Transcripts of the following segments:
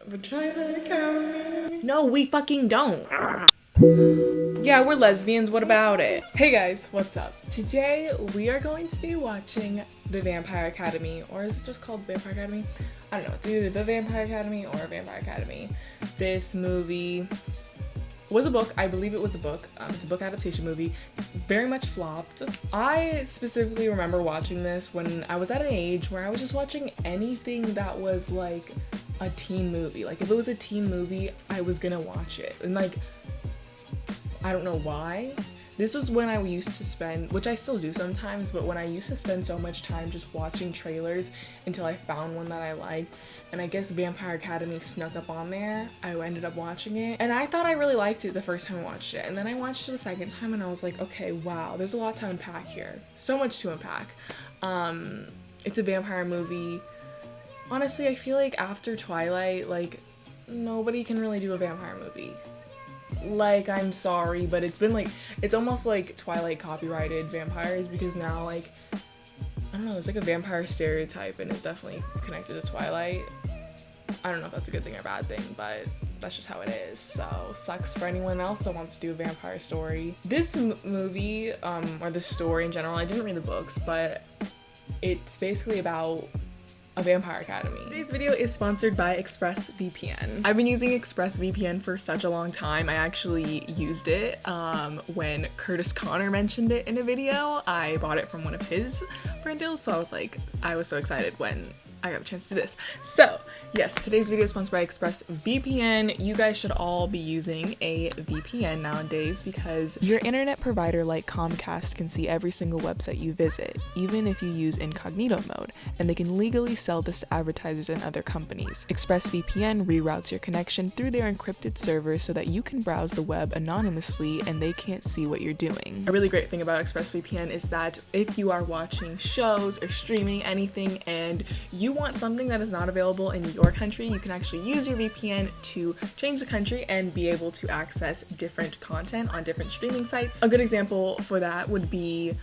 Vagina Academy. No, we fucking don't. Yeah, we're lesbians, what about it? Hey guys, what's up? Today we are going to be watching The Vampire Academy, or is it just called Vampire Academy? I don't know, it's either The Vampire Academy or Vampire Academy. This movie was a book, I believe it was a book. It's a book adaptation movie, very much flopped. I specifically remember watching this when I was at an age where I was just watching anything that was like a teen movie. Like if it was a teen movie, I was gonna watch it. And like, I don't know why. This was when I used to spend, which I still do sometimes, but when I used to spend so much time just watching trailers until I found one that I liked. And I guess Vampire Academy snuck up on there. I ended up watching it. And I thought I really liked it the first time I watched it. And then I watched it a second time and I was like, okay, wow, there's a lot to unpack here. So much to unpack. It's a vampire movie. Honestly, I feel like after Twilight, like, nobody can really do a vampire movie. Like, I'm sorry, but it's been like, it's almost like Twilight copyrighted vampires, because now, like, I don't know, it's like a vampire stereotype and it's definitely connected to Twilight. I don't know if that's a good thing or bad thing, but that's just how it is. So, sucks for anyone else that wants to do a vampire story. This movie, or the story in general, I didn't read the books, but it's basically about a Vampire Academy. Today's video is sponsored by ExpressVPN. I've been using ExpressVPN for such a long time. I actually used it when Curtis Connor mentioned it in a video. I bought it from one of his brand deals, so I was so excited when I got the chance to do this. So yes, today's video is sponsored by ExpressVPN. You guys should all be using a VPN nowadays because your internet provider like Comcast can see every single website you visit, even if you use incognito mode, and they can legally sell this to advertisers and other companies. ExpressVPN reroutes your connection through their encrypted servers so that you can browse the web anonymously and they can't see what you're doing. A really great thing about ExpressVPN is that if you are watching shows or streaming anything and you want something that is not available in your country, you can actually use your VPN to change the country and be able to access different content on different streaming sites. A good example for that would be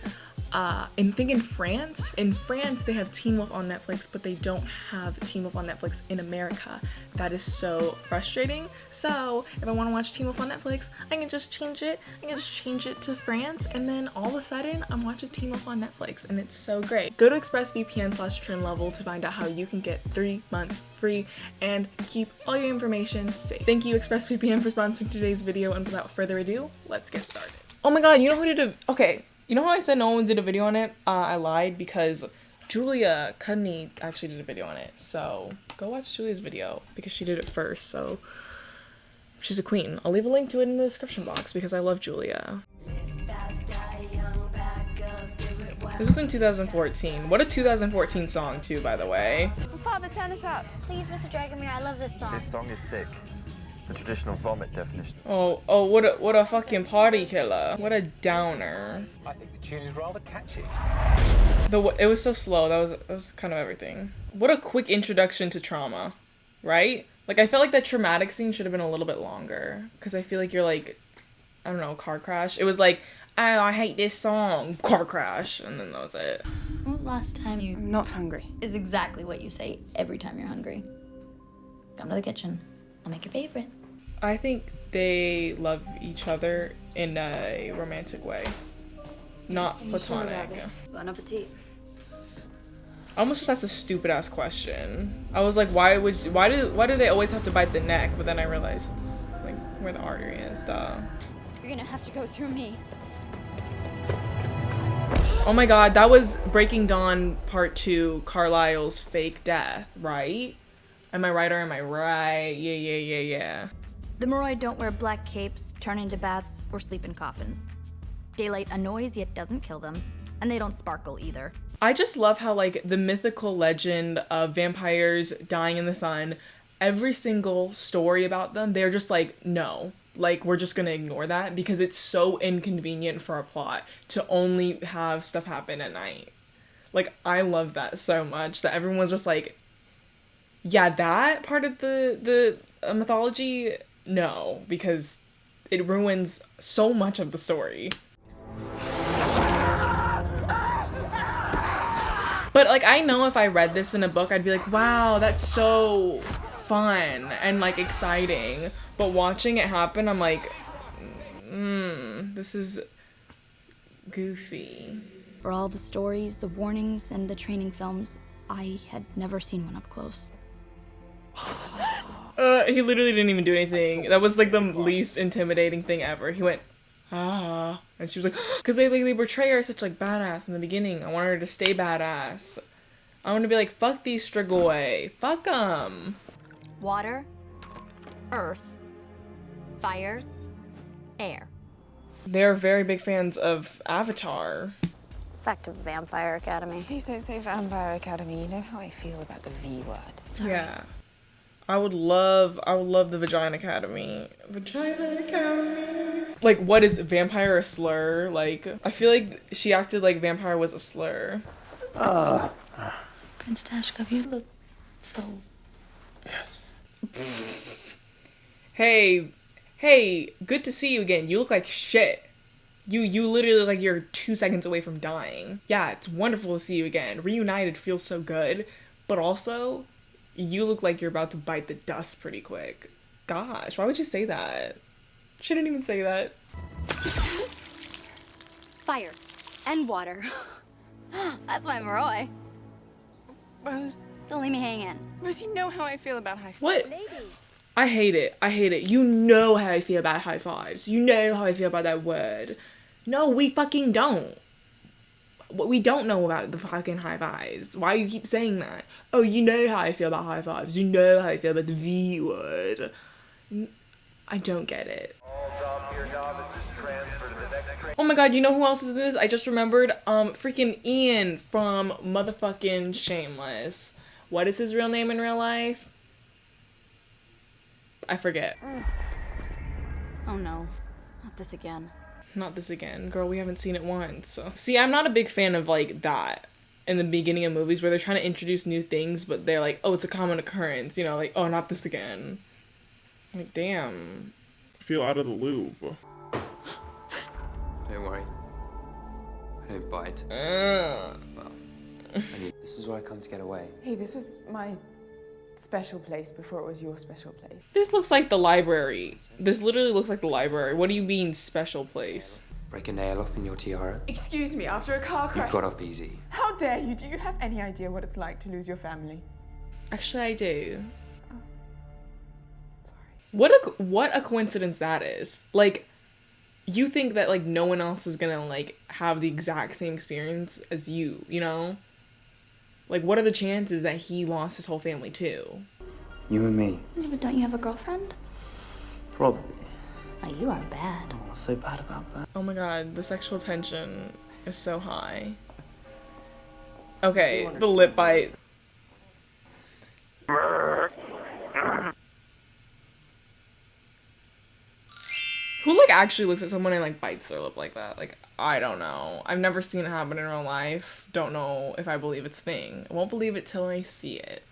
in France. In France, they have Teen Wolf on Netflix, but they don't have Teen Wolf on Netflix in America. That is so frustrating. So if I want to watch Teen Wolf on Netflix, I can just change it. I can just change it to France, and then all of a sudden, I'm watching Teen Wolf on Netflix, and it's so great. Go to ExpressVPN/Trin Lovell to find out how you can get 3 months free and keep all your information safe. Thank you, ExpressVPN, for sponsoring today's video, and without further ado, let's get started. Oh my god, you know who did you know how I said no one did a video on it? I lied because Julia Cudney actually did a video on it. So go watch Julia's video because she did it first. So she's a queen. I'll leave a link to it in the description box because I love Julia. This was in 2014. What a 2014 song too, by the way. Father, turn us up. Please, Mr. Dragomir, I love this song. This song is sick. The traditional vomit definition. Oh, what a fucking party killer. What a downer. I think the tune is rather catchy. It was so slow. That was kind of everything. What a quick introduction to trauma, right? Like, I felt like that traumatic scene should have been a little bit longer because I feel like you're like, I don't know, car crash. It was like, oh, I hate this song, car crash, and then that was it. When was the last time you... I'm not hungry. Is exactly what you say every time you're hungry. Come to the kitchen. I'll make your favorite. I think they love each other in a romantic way, not platonic. Bon appetit. I almost just asked a stupid ass question. I was like, why do they always have to bite the neck? But then I realized it's like where the artery is. Duh. You're gonna have to go through me. Oh my god, that was Breaking Dawn Part 2, Carlisle's fake death, right? Am I right or am I right? Yeah. The Moroi don't wear black capes, turn into bats, or sleep in coffins. Daylight annoys yet doesn't kill them, and they don't sparkle either. I just love how, like, the mythical legend of vampires dying in the sun, every single story about them, they're just like, no. Like, we're just gonna ignore that because it's so inconvenient for our plot to only have stuff happen at night. Like, I love that so much that everyone's just like, yeah, that part of the mythology, no, because it ruins so much of the story. But, like, I know if I read this in a book, I'd be like, wow, that's so fun and like exciting, but watching it happen, I'm like, this is goofy. For all the stories, the warnings, and the training films, I had never seen one up close. He literally didn't even do anything. That was like the least intimidating thing ever. He went, ah, and she was like, because they portray her as such like badass in the beginning. I want her to stay badass. I want to be like, fuck these Strigoi, fuck them. Water, earth, fire, air. They're very big fans of Avatar. Back to Vampire Academy. Please don't say Vampire Academy. You know how I feel about the V word. Sorry. Yeah. I would love the Vagina Academy. Vagina Academy. Like, what is Vampire a slur? Like, I feel like she acted like vampire was a slur. Prince Tashkov, you look so... Hey, good to see you again. You look like shit. You literally look like you're 2 seconds away from dying. Yeah, it's wonderful to see you again. Reunited feels so good, but also, you look like you're about to bite the dust pretty quick. Gosh, why would you say that? Shouldn't even say that. Fire and water. That's my Maroi. Rose, Don't leave me hanging. Rose, you know how I feel about high fives. What? I hate it. You know how I feel about high fives. You know how I feel about that word. No, we fucking don't. We don't know about the fucking high fives. Why do you keep saying that? Oh, you know how I feel about high fives. You know how I feel about the V word. I don't get it. Oh my god, you know who else is in this? I just remembered, freaking Ian from motherfucking Shameless. What is his real name in real life? I forget. Oh no, not this again. Not this again. Girl, we haven't seen it once. See, I'm not a big fan of, like, that in the beginning of movies where they're trying to introduce new things, but they're like, oh, it's a common occurrence, you know, like, oh, not this again. Like, damn. Feel out of the loop. Don't worry. I don't bite. Ugh. Well, this is where I come to get away. Hey, this was my special place before it was your special place. This looks like the library. This literally looks like the library. What do you mean, special place? Break a nail off in your tiara. Excuse me, after a car You crash. got off easy. How dare you? Do you have any idea what it's like to lose your family? Actually, I do. Oh. Sorry. What a coincidence that is. Like, you think that, like, no one else is gonna, like, have the exact same experience as you know? Like, what are the chances that he lost his whole family too? You and me. Yeah, but don't you have a girlfriend? Probably. Oh, you are bad. Oh, what's so bad about that? Oh my god, the sexual tension is so high. Okay, the lip bite. Who, like, actually looks at someone and, like, bites their lip like that? Like, I don't know. I've never seen it happen in real life. Don't know if I believe it's a thing. I won't believe it till I see it.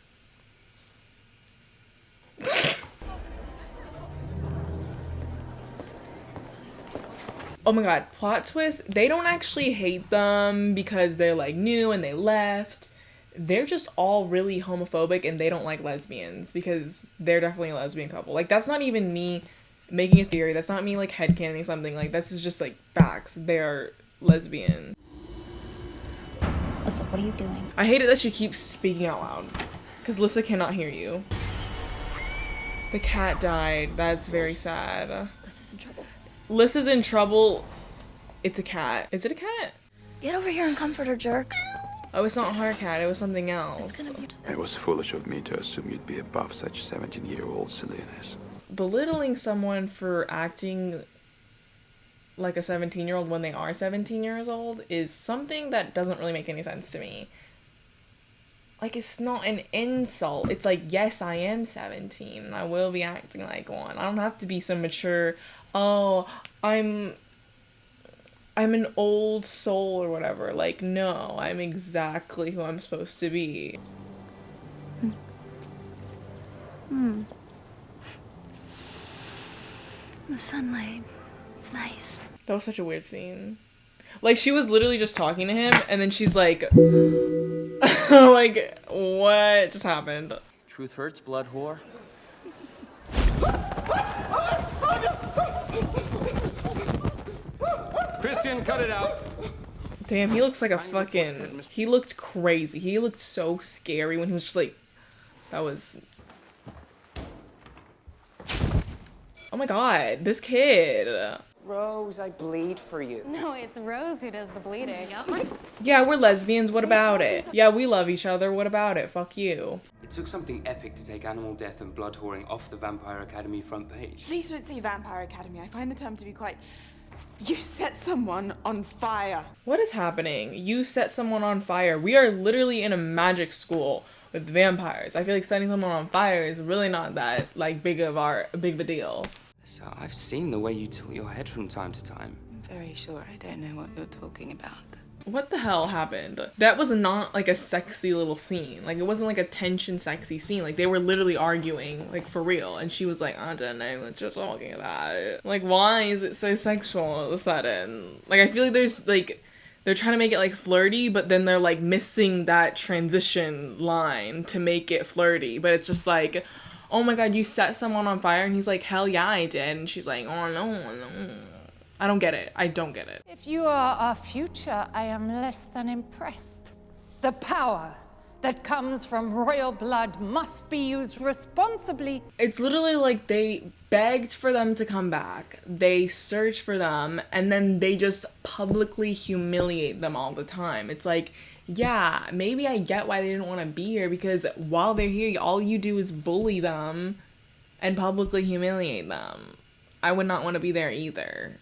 Oh my god, plot twist. They don't actually hate them because they're, like, new and they left. They're just all really homophobic and they don't like lesbians because they're definitely a lesbian couple. Like, that's not even me making a theory. That's not me, like, headcanoning something. Like, this is just, like, facts. They're lesbian. Lissa, what are you doing? I hate it that she keeps speaking out loud because Lissa cannot hear you. The cat died. That's very sad. Lissa's in trouble. Lissa's in trouble. It's a cat. Is it a cat? Get over here and comfort her, jerk. Oh, it's not her cat. It was something else. It was foolish of me to assume you'd be above such 17-year-old silliness. Belittling someone for acting like a 17-year-old when they are 17 years old is something that doesn't really make any sense to me. Like, it's not an insult. It's like, yes, I am 17 and I will be acting like one. I don't have to be some mature, oh, I'm an old soul or whatever. Like, no, I'm exactly who I'm supposed to be. The sunlight, it's nice. That was such a weird scene. Like, she was literally just talking to him, and then she's like, like, what just happened? Truth hurts, blood whore. Trin, cut it out. Damn, he looks like a fucking... He looked crazy. He looked so scary when he was just like... That was... Oh my god, this kid. Rose, I bleed for you. No, it's Rose who does the bleeding. Yeah, we're lesbians, what about it? Yeah, we love each other, what about it? Fuck you. It took something epic to take animal death and blood whoring off the Vampire Academy front page. Please don't say Vampire Academy. I find the term to be quite... You set someone on fire. What is happening? You set someone on fire. We are literally in a magic school with vampires. I feel like setting someone on fire is really not that like big of a deal. So I've seen the way you tilt your head from time to time. I'm very sure I don't know what you're talking about. What the hell happened? That was not like a sexy little scene. Like it wasn't like a tension sexy scene. Like they were literally arguing like for real. And she was like, I don't know what you're talking about. Like why is it so sexual all of a sudden? Like I feel like there's like, they're trying to make it like flirty, but then they're like missing that transition line to make it flirty. But it's just like, oh my god, you set someone on fire, and he's like, hell yeah, I did. And she's like, oh no. I don't get it. I don't get it. If you are our future, I am less than impressed. The power that comes from royal blood must be used responsibly. It's literally like they begged for them to come back. They search for them, and then they just publicly humiliate them all the time. It's like, yeah, maybe I get why they didn't want to be here, because while they're here, all you do is bully them and publicly humiliate them. I would not want to be there either.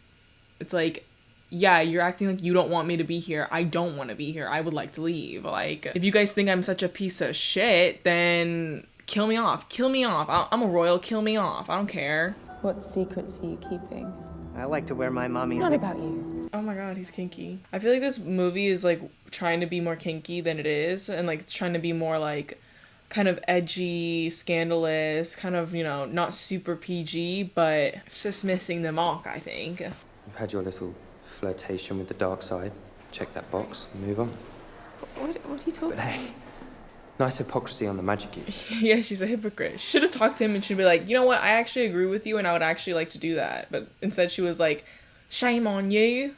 It's like, yeah, you're acting like you don't want me to be here. I don't want to be here. I would like to leave. Like, if you guys think I'm such a piece of shit, then kill me off. Kill me off. I'm a royal. Kill me off. I don't care. What secrets are you keeping? I like to wear my mommy's... Not about you. Oh my god, he's kinky. I feel like this movie is like trying to be more kinky than it is, and like trying to be more like kind of edgy, scandalous, kind of, you know, not super PG, but it's just missing the mark, I think. You've had your little flirtation with the dark side. Check that box and move on. What are you talking But hey, nice hypocrisy on the magic use. Yeah, she's a hypocrite. She should have talked to him and she'd be like, you know what, I actually agree with you and I would actually like to do that. But instead she was like, shame on you.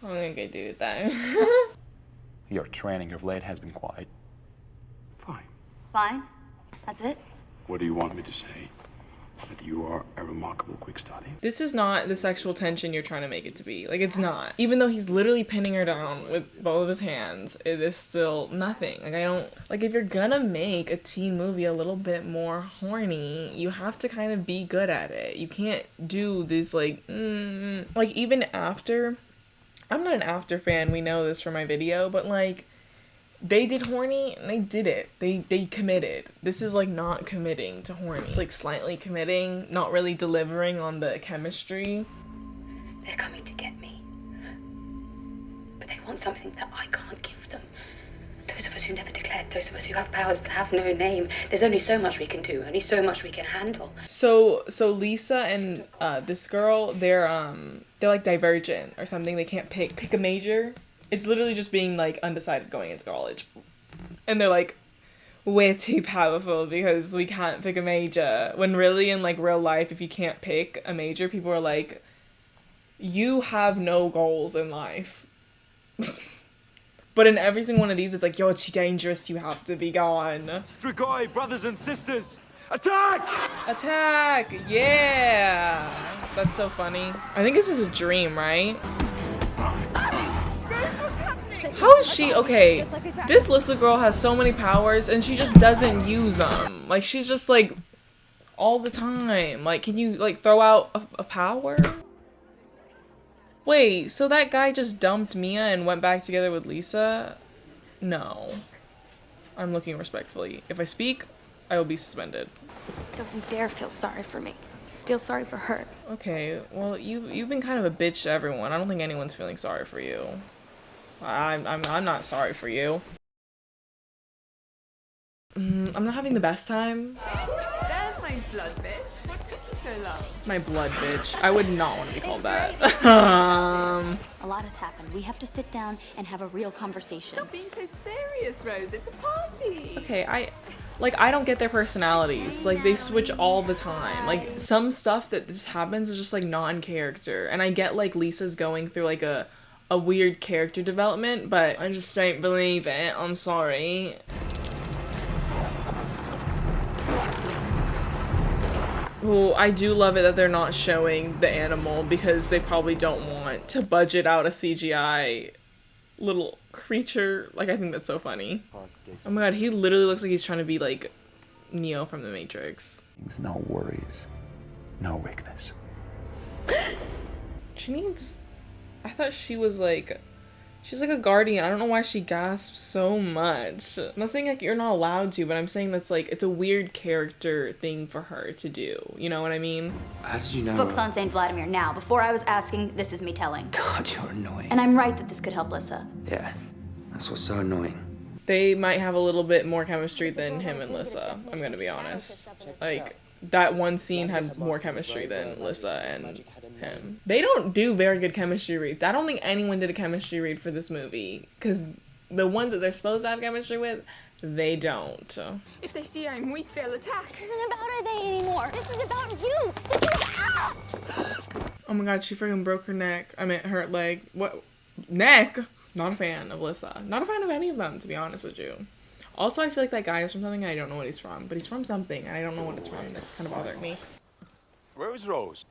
I don't think I do that. Your training of late has been quite... Fine. Fine? That's it? What do you want me to say? That you are a remarkable quick study? This is not the sexual tension you're trying to make it to be. Like, it's not. Even though he's literally pinning her down with both of his hands, it is still nothing. Like, I don't... Like, if you're gonna make a teen movie a little bit more horny, you have to kind of be good at it. You can't do this, like, Like, even after... I'm not an After fan, we know this from my video, but, like, they did Horny and they did it. They committed. This is like not committing to Horny. It's like slightly committing, not really delivering on the chemistry. They're coming to get me. But they want something that I can't give them. Those of us who never declared, those of us who have powers that have no name. There's only so much we can do, only so much we can handle. So Lisa and this girl, they're like divergent or something. They can't pick a major. It's literally just being, like, undecided going into college. And they're like, we're too powerful because we can't pick a major. When really, in, like, real life, if you can't pick a major, people are like, you have no goals in life. But in every single one of these, it's like, you're too dangerous, you have to be gone. Strigoi, brothers and sisters, attack! Attack! Yeah! That's so funny. I think this is a dream, right? How is she okay? This Lisa girl has so many powers and she just doesn't use them. Like, she's just like all the time. Like, can you like throw out a power? Wait, so that guy just dumped Mia and went back together with Lisa? No. I'm looking respectfully. If I speak, I will be suspended. Don't you dare feel sorry for me. Feel sorry for her. Okay, well you've been kind of a bitch to everyone. I don't think anyone's feeling sorry for you. I'm not sorry for you. I'm not having the best time. There's my blood bitch. What took you so long? My blood bitch. I would not want to be called that. A lot has happened. We have to sit down and have a real conversation. Stop being so serious, Rose. It's a party. Okay, like, I don't get their personalities. Like, they switch all the time. Like, some stuff that just happens is just, like, non-character. And I get, like, Lisa's going through, like, a weird character development, but I just don't believe it. I'm sorry. Well, I do love it that they're not showing the animal because they probably don't want to budget out a CGI little creature. Like, I think that's so funny. Oh my god, he literally looks like he's trying to be like Neo from the Matrix. No worries, no weakness. She needs... I thought she was like... She's like a guardian. I don't know why she gasps so much. I'm not saying like you're not allowed to, but I'm saying that's like, it's a weird character thing for her to do. You know what I mean? How did you know? Books on St. Vladimir now. Before I was asking, this is me telling. God, you're annoying. And I'm right that this could help Lissa. Yeah, that's what's so annoying. They might have a little bit more chemistry than him and Lissa. I'm gonna be honest. Like, that one scene had more chemistry than Lissa and him. They don't do very good chemistry reads. I don't think anyone did a chemistry read for this movie, because the ones that they're supposed to have chemistry with, they don't. If they see I'm weak, they'll attack. This isn't about are they anymore. This is about you. This is Oh my god, she freaking broke her neck. I mean, her leg. What? Neck? Not a fan of Lissa. Not a fan of any of them, to be honest with you. Also, I feel like that guy is from something I don't know what he's from, but he's from something and I don't know what it's from. That's kind of bothering me. Where's Rose?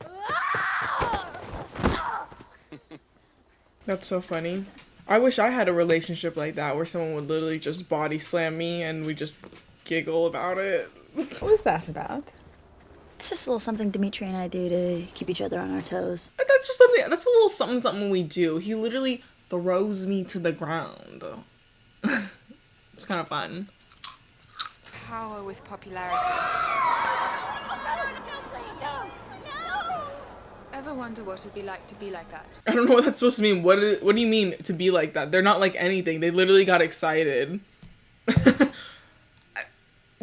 That's so funny. I wish I had a relationship like that where someone would literally just body slam me and we just giggle about it. What was that about? It's just a little something Dimitri and I do to keep each other on our toes. That's just something, that's a little something something we do. He literally throws me to the ground. It's kind of fun. Power with popularity. Ever wonder what it'd be like to be like that? I don't know what that's supposed to mean. What do you mean to be like that? They're not like anything. They literally got excited.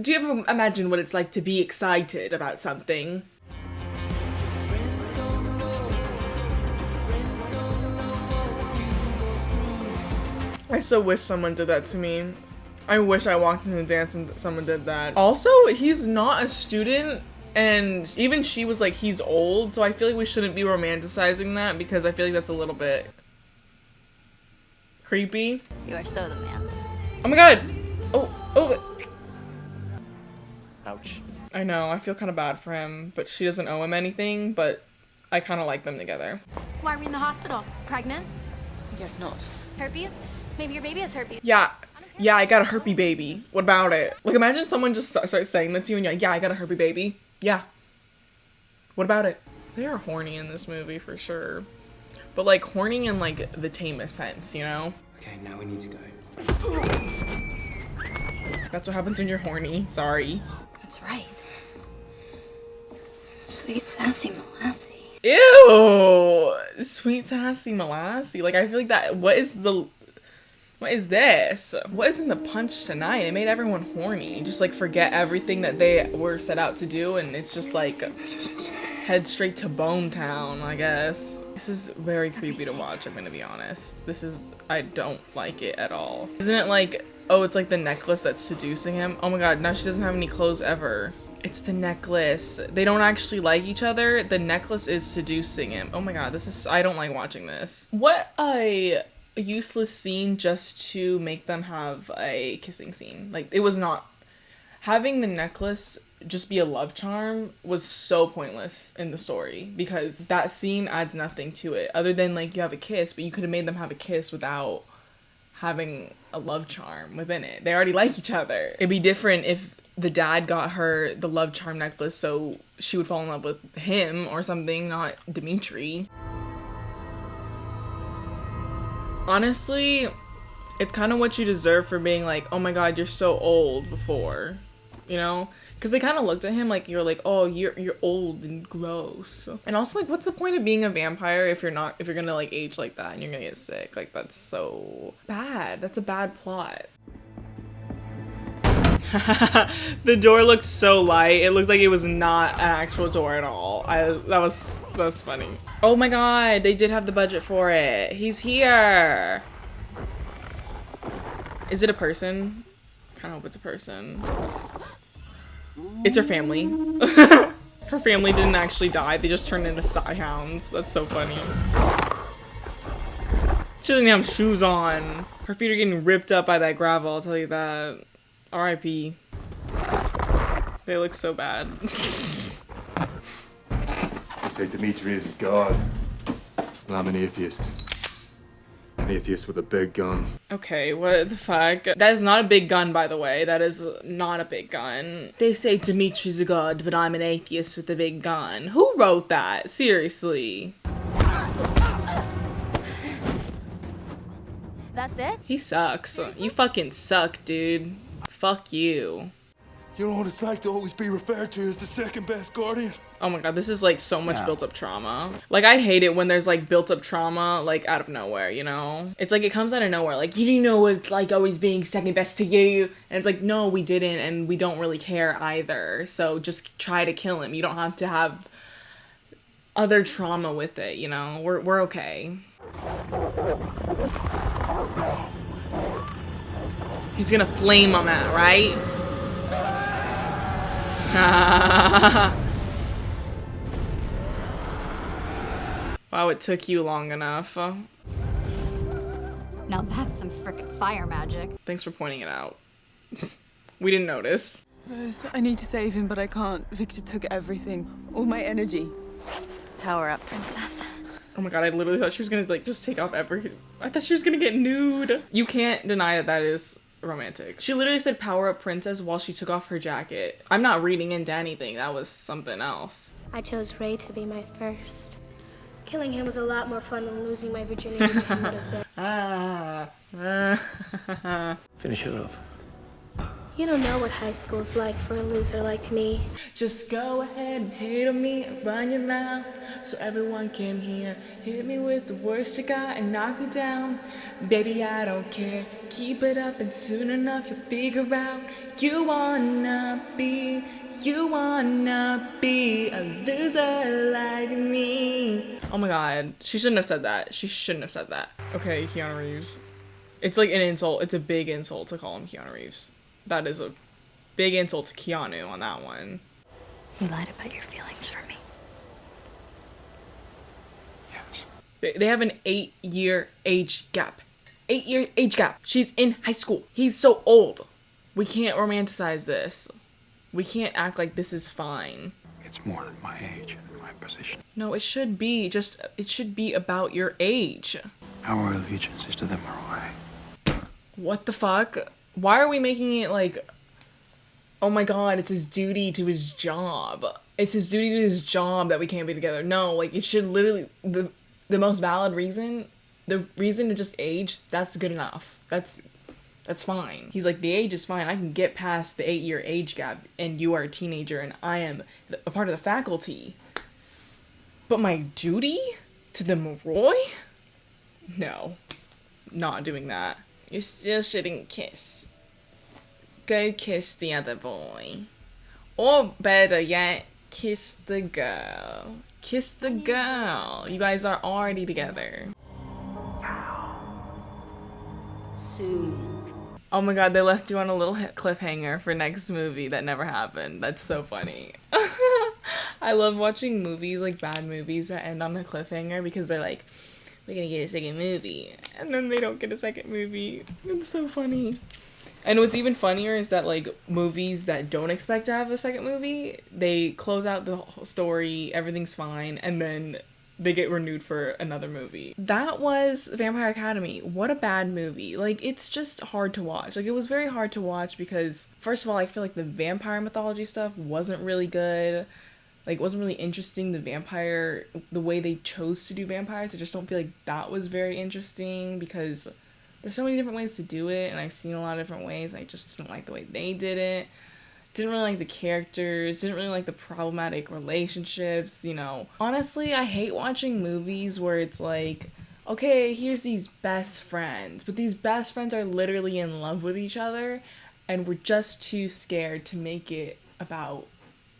Do you ever imagine what it's like to be excited about something? I so wish someone did that to me. I wish I walked into the dance and someone did that. Also, he's not a student, and even she was like, he's old, so I feel like we shouldn't be romanticizing that because I feel like that's a little bit creepy. You are so the man. Oh my god! Oh. Ouch. I know, I feel kind of bad for him, but she doesn't owe him anything, but I kind of like them together. Why are we in the hospital? Pregnant? I guess not. Herpes? Maybe your baby has herpes. Yeah, I got a herpy baby. What about it? Like, imagine someone just starts saying that to you and you're like, yeah, I got a herpy baby. Yeah. What about it? They are horny in this movie for sure. But like, horny in like the tamest sense, you know? Okay, now we need to go. That's what happens when you're horny. Sorry. That's right. Sweet sassy molasses. Ew! Sweet sassy molasses. Like, I feel like that, what is this? What is in the punch tonight? It made everyone horny. Just like forget everything that they were set out to do, and it's just like head straight to Bone Town, I guess. This is very creepy to watch, I'm gonna be honest. I don't like it at all. Isn't it like, oh, it's like the necklace that's seducing him? Oh my god, now she doesn't have any clothes ever. It's the necklace. They don't actually like each other. The necklace is seducing him. Oh my god, I don't like watching this. What a useless scene just to make them have a kissing scene. Like, it was not. Having the necklace just be a love charm was so pointless in the story because that scene adds nothing to it other than like you have a kiss, but you could have made them have a kiss without having a love charm within it. They already like each other. It'd be different if the dad got her the love charm necklace so she would fall in love with him or something, not Dimitri. Honestly, it's kind of what you deserve for being like, oh my god, you're so old before, you know? Because they kind of looked at him like you're like, oh, you're old and gross. And also, like, what's the point of being a vampire if you're gonna like age like that and you're gonna get sick? Like, that's so bad. That's a bad plot. The door looked so light. It looked like it was not an actual door at all. That was funny. Oh my god, they did have the budget for it. He's here. Is it a person? I kind of hope it's a person. It's her family. Her family didn't actually die. They just turned into Psyhounds. That's so funny. She doesn't have shoes on. Her feet are getting ripped up by that gravel, I'll tell you that. R.I.P. They look so bad. They say Dimitri is a god. Well, I'm an atheist. An atheist with a big gun. Okay, what the fuck? That is not a big gun, by the way. That is not a big gun. They say Dimitri's a god, but I'm an atheist with a big gun. Who wrote that? Seriously. That's it? He sucks. You fucking suck, dude. Fuck you. You know what it's like to always be referred to as the second best guardian? Oh my god, this is like so much built up trauma. Like, I hate it when there's like built up trauma, like out of nowhere, you know? It's like it comes out of nowhere. Like, you didn't know what it's like always being second best to you. And it's like, no, we didn't, and we don't really care either. So just try to kill him. You don't have to have other trauma with it, you know? We're okay. He's gonna flame on that, right? Wow, it took you long enough. Now that's some frickin' fire magic. Thanks for pointing it out. We didn't notice. Rose, I need to save him, but I can't. Victor took everything. All my energy. Power up, princess. Oh my god, I literally thought she was gonna like just take off everything. I thought she was gonna get nude. You can't deny that that is romantic. She literally said power up princess while she took off her jacket. I'm not reading into anything. That was something else. I chose Ray to be my first. Killing him was a lot more fun than losing my virginity to him would have been. Finish it off. You don't know what high school's like for a loser like me. Just go ahead and hate on me and run your mouth so everyone can hear. Hit me with the worst you got and knock me down. Baby, I don't care. Keep it up and soon enough you'll figure out you wanna be a loser like me. Oh my god, she shouldn't have said that. She shouldn't have said that. Okay, Keanu Reeves. It's like an insult. It's a big insult to call him Keanu Reeves. That is a big insult to Keanu on that one. You lied about your feelings for me. Yes. They have an 8-year age gap. 8-year age gap. She's in high school. He's so old. We can't romanticize this. We can't act like this is fine. It's more than my age and my position. No, it should be. It should be about your age. Our allegiance is to the Moroi. What the fuck? Why are we making it like, oh my god, it's his duty to his job. It's his duty to his job that we can't be together. No, like, it should literally, the most valid reason, the reason to just age, that's good enough. That's fine. He's like, the age is fine. I can get past the 8-year age gap and you are a teenager and I am a part of the faculty. But my duty to the Moroi? No, not doing that. You still shouldn't kiss. Go kiss the other boy. Or better yet, kiss the girl. Kiss the girl. You guys are already together. Soon. Oh my god, they left you on a little cliffhanger for next movie that never happened. That's so funny. I love watching movies, like bad movies that end on a cliffhanger because they're like, we're gonna get a second movie. And then they don't get a second movie. It's so funny. And what's even funnier is that, like, movies that don't expect to have a second movie, they close out the whole story, everything's fine, and then they get renewed for another movie. That was Vampire Academy. What a bad movie. Like, it's just hard to watch. Like, it was very hard to watch because, first of all, I feel like the vampire mythology stuff wasn't really good. Like, it wasn't really interesting. The way they chose to do vampires, I just don't feel like that was very interesting because there's so many different ways to do it, and I've seen a lot of different ways. I just didn't like the way they did it. Didn't really like the characters, didn't really like the problematic relationships, you know. Honestly, I hate watching movies where it's like, okay, here's these best friends, but these best friends are literally in love with each other, and we're just too scared to make it about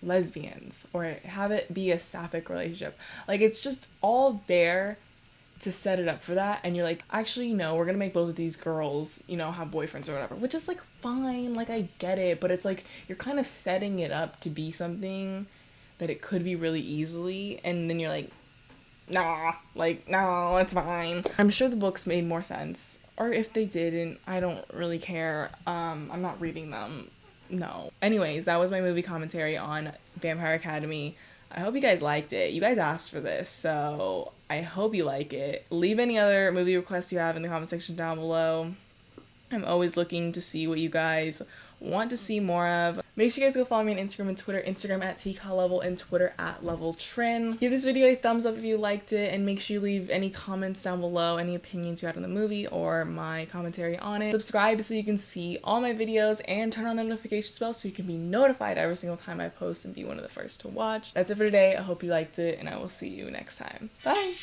lesbians or have it be a sapphic relationship. Like, it's just all there to set it up for that, and you're like, actually no, we're gonna make both of these girls, you know, have boyfriends or whatever, which is like fine, like I get it, but it's like you're kind of setting it up to be something that it could be really easily, and then you're like, nah, like no, it's fine. I'm sure the books made more sense, or if they didn't, I don't really care. I'm not reading them. No. Anyways, that was my movie commentary on Vampire Academy. I hope you guys liked it. You guys asked for this, so I hope you like it. Leave any other movie requests you have in the comment section down below. I'm always looking to see what you guys want to see more of. Make sure you guys go follow me on Instagram and Twitter. Instagram at @Lovell and Twitter at @LovellTrin. Give this video a thumbs up if you liked it, and make sure you leave any comments down below, any opinions you had on the movie or my commentary on it. Subscribe so you can see all my videos, and turn on the notifications bell so you can be notified every single time I post and be one of the first to watch. That's it for today. I hope you liked it, and I will see you next time. Bye!